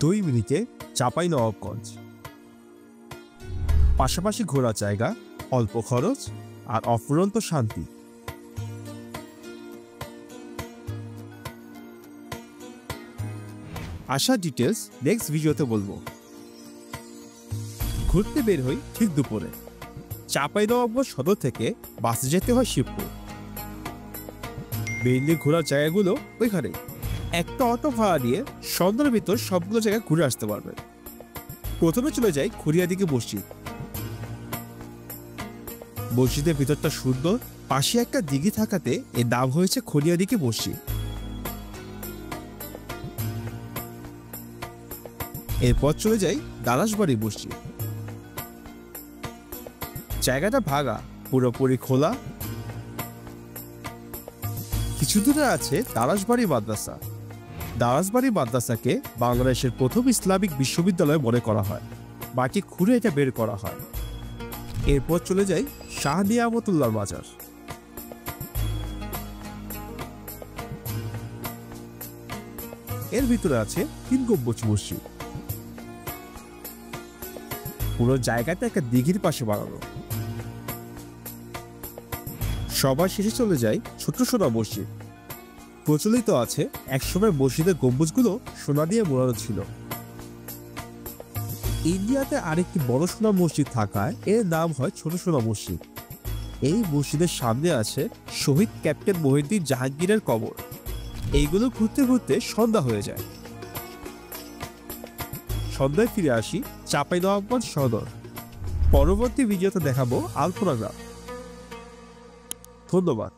2 মিনিটে চাঁপাইনবাবগঞ্জ। পাশাপাশি ঘোরার জায়গা, অল্প খরচ আর অফুরন্ত শান্তি। আসার ডিটেলস নেক্সট ভিডিওতে বলবো। ঘুরতে বের হই ঠিক দুপুরে। চাঁপাইনবাবগঞ্জ সদর থেকে বাসে যেতে হয় শিবপুর। মেইনলি ঘোরার জায়গাগুলো ওইখানে। একটা অটো ভাড়া নিয়ে সন্ধ্যার ভিতর সবগুলো জায়গায় ঘুরে আসতে পারবেন। প্রথমে চলে যাই খড়িয়াদিঘি মসজিদ। মসজিদের ভিতরটা সুন্দর, পাশে একটা দিঘি থাকাতে এর নাম হয়েছে খড়িয়াদিঘি মসজিদ। এরপর চলে যাই দারাসবাড়ি মসজিদ। জায়গাটা ভাঙা, পুরোপুরি খোলা। কিছু দূরে আছে দারাসবাড়ি মাদ্রাসা। দারাসবাড়ি মাদ্রাসাকে বাংলাদেশের প্রথম ইসলামিক বিশ্ববিদ্যালয় মনে করা হয়। মাটি খুঁড়ে এটা বের করা হয়। এরপর চলে যাই শাহ নিয়ামতুল্লাহর মাজার। এর ভিতরে আছে 3 গম্বুজ মসজিদ। পুরো জায়গাটা একটা দিঘির পাশে বানানো। সবার শেষে চলে যায় ছোট সোনা মসজিদ। প্রচলিত আছে একসময় মসজিদের গম্বুজগুলো সোনা দিয়ে মোড়ানো ছিল। ইন্ডিয়াতে আরেকটি বড় সোনা মসজিদ থাকায় এর নাম হয় ছোট সোনা মসজিদ। এই মসজিদের সামনে আছে শহীদ ক্যাপ্টেন মহিউদ্দিন জাহাঙ্গীরের কবর। এইগুলো ঘুরতে ঘুরতে সন্ধ্যা হয়ে যায়। সন্ধ্যায় ফিরে আসি চাঁপাইনবাবগঞ্জ সদর। পরবর্তী ভিডিওতে দেখাবো আলপনা গ্রাম। ধন্যবাদ।